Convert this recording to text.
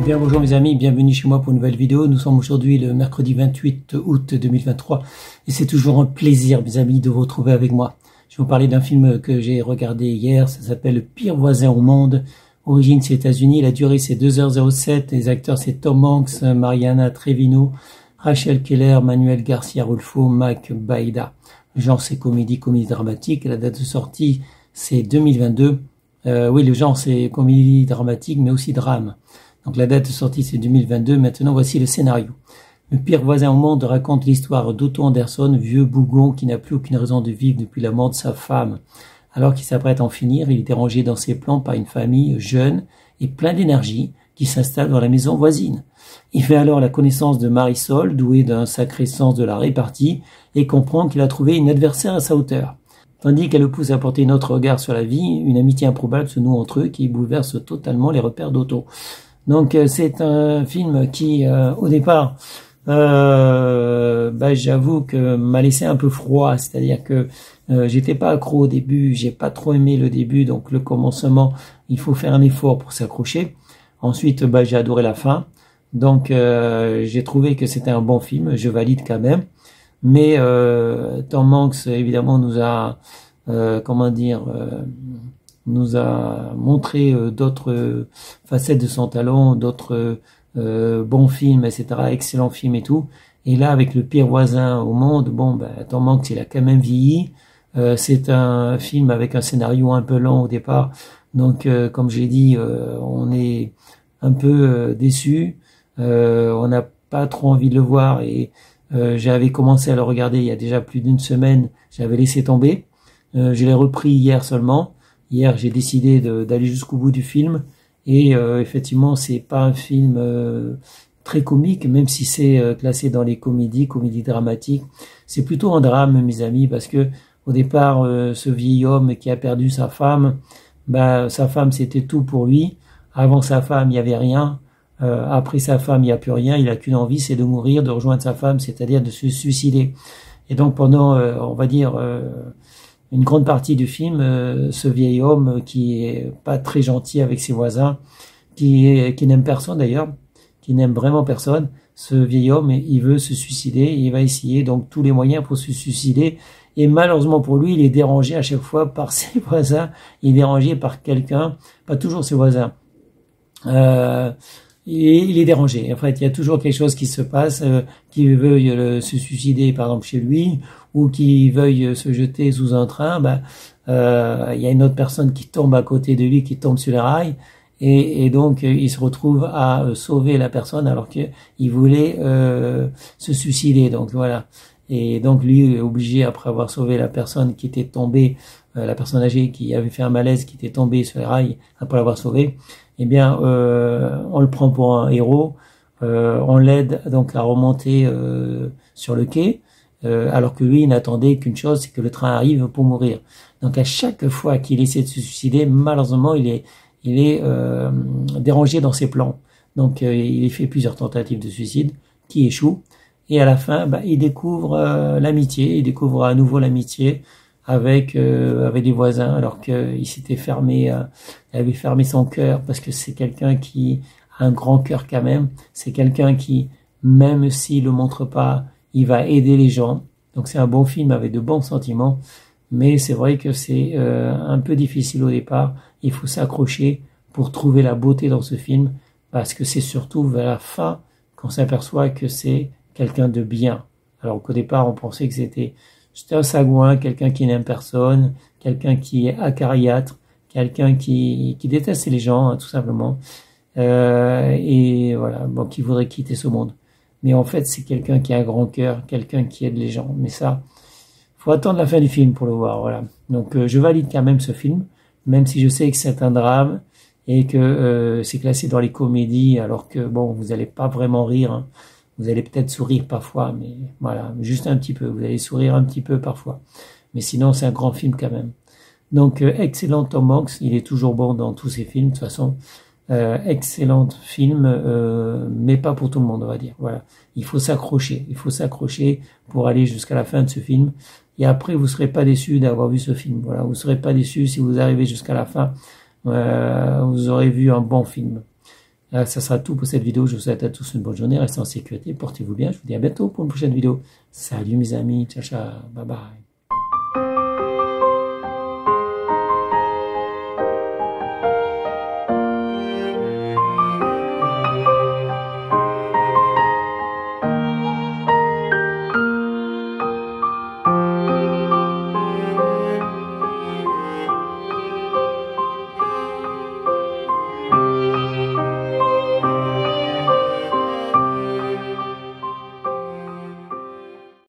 Bien, bonjour mes amis, bienvenue chez moi pour une nouvelle vidéo. Nous sommes aujourd'hui le mercredi 28 août 2023 et c'est toujours un plaisir mes amis de vous retrouver avec moi. Je vais vous parler d'un film que j'ai regardé hier, ça s'appelle Le pire voisin au monde. Origine c'est États-Unis, la durée c'est 2h07, les acteurs c'est Tom Hanks, Mariana Trevino, Rachel Keller, Manuel Garcia Rulfo, Mac Baïda. Le genre c'est comédie dramatique, la date de sortie c'est 2022. Oui, le genre c'est comédie dramatique mais aussi drame. Donc la date de sortie c'est 2022, maintenant voici le scénario. Le pire voisin au monde raconte l'histoire d'Otto Anderson, vieux bougon qui n'a plus aucune raison de vivre depuis la mort de sa femme. Alors qu'il s'apprête à en finir, il est dérangé dans ses plans par une famille jeune et plein d'énergie qui s'installe dans la maison voisine. Il fait alors la connaissance de Marisol, douée d'un sacré sens de la répartie, et comprend qu'il a trouvé une adversaire à sa hauteur. Tandis qu'elle le pousse à porter un autre regard sur la vie, une amitié improbable se noue entre eux qui bouleverse totalement les repères d'Otto. Donc c'est un film qui, au départ, j'avoue que m'a laissé un peu froid, c'est-à-dire que j'étais pas accro au début, j'ai pas trop aimé le début, donc le commencement, il faut faire un effort pour s'accrocher. Ensuite, j'ai adoré la fin, donc j'ai trouvé que c'était un bon film, je valide quand même. Mais Tom Hanks évidemment nous a, nous a montré d'autres facettes de son talent, d'autres bons films, etc., excellents films et tout. Et là, avec Le pire voisin au monde, Tom Hanks, il a quand même vieilli. C'est un film avec un scénario un peu lent au départ. Donc, comme j'ai dit, on est un peu déçu. On n'a pas trop envie de le voir. Et j'avais commencé à le regarder il y a déjà plus d'une semaine. J'avais laissé tomber. Je l'ai repris hier seulement. Hier, j'ai décidé d'aller jusqu'au bout du film et effectivement, c'est pas un film très comique, même si c'est classé dans les comédies dramatiques. C'est plutôt un drame, mes amis, parce que au départ, ce vieil homme qui a perdu sa femme, sa femme c'était tout pour lui. Avant sa femme, il y avait rien. Après sa femme, il n'y a plus rien. Il a qu'une envie, c'est de mourir, de rejoindre sa femme, c'est-à-dire de se suicider. Et donc pendant, on va dire, une grande partie du film, ce vieil homme qui est pas très gentil avec ses voisins, qui n'aime personne d'ailleurs, qui n'aime vraiment personne, ce vieil homme, il veut se suicider, il va essayer donc tous les moyens pour se suicider, et malheureusement pour lui, il est dérangé à chaque fois par ses voisins, il est dérangé par quelqu'un, pas toujours ses voisins. Il est dérangé. En fait, il y a toujours quelque chose qui se passe, qui veuille se suicider, par exemple, chez lui, ou qui veuille se jeter sous un train. Il y a une autre personne qui tombe à côté de lui, qui tombe sur les rails, et donc il se retrouve à sauver la personne alors qu'il voulait se suicider. Donc voilà. Et donc lui est obligé, après avoir sauvé la personne qui était tombée, la personne âgée qui avait fait un malaise, qui était tombée sur les rails après l'avoir sauvée, eh bien, on le prend pour un héros, on l'aide donc à remonter sur le quai, alors que lui, il n'attendait qu'une chose, c'est que le train arrive pour mourir. Donc à chaque fois qu'il essaie de se suicider, malheureusement, il est dérangé dans ses plans. Donc il fait plusieurs tentatives de suicide qui échouent, et à la fin, il découvre l'amitié, il découvre à nouveau l'amitié avec des voisins, alors qu'il s'était fermé, il avait fermé son cœur, parce que c'est quelqu'un qui a un grand cœur quand même, c'est quelqu'un qui, même s'il le montre pas, il va aider les gens. Donc c'est un bon film avec de bons sentiments, mais c'est vrai que c'est un peu difficile au départ, il faut s'accrocher pour trouver la beauté dans ce film, parce que c'est surtout vers la fin qu'on s'aperçoit que c'est quelqu'un de bien. Alors qu'au départ on pensait que c'était un sagouin, quelqu'un qui n'aime personne, quelqu'un qui est acariâtre, quelqu'un qui déteste les gens, tout simplement, et voilà, qui voudrait quitter ce monde. Mais en fait, c'est quelqu'un qui a un grand cœur, quelqu'un qui aide les gens. Mais ça, faut attendre la fin du film pour le voir, voilà. Donc, je valide quand même ce film, même si je sais que c'est un drame et que c'est classé dans les comédies, alors que vous allez pas vraiment rire, hein. Vous allez peut-être sourire parfois, mais voilà, juste un petit peu. Vous allez sourire un petit peu parfois. Mais sinon, c'est un grand film quand même. Donc, excellent Tom Hanks. Il est toujours bon dans tous ses films, de toute façon. Excellent film, mais pas pour tout le monde, on va dire. Voilà. Il faut s'accrocher. Il faut s'accrocher pour aller jusqu'à la fin de ce film. Et après, vous serez pas déçu d'avoir vu ce film. Voilà. Vous serez pas déçu si vous arrivez jusqu'à la fin. Vous aurez vu un bon film. Ça sera tout pour cette vidéo. Je vous souhaite à tous une bonne journée. Restez en sécurité. Portez-vous bien. Je vous dis à bientôt pour une prochaine vidéo. Salut mes amis. Ciao, ciao. Bye bye.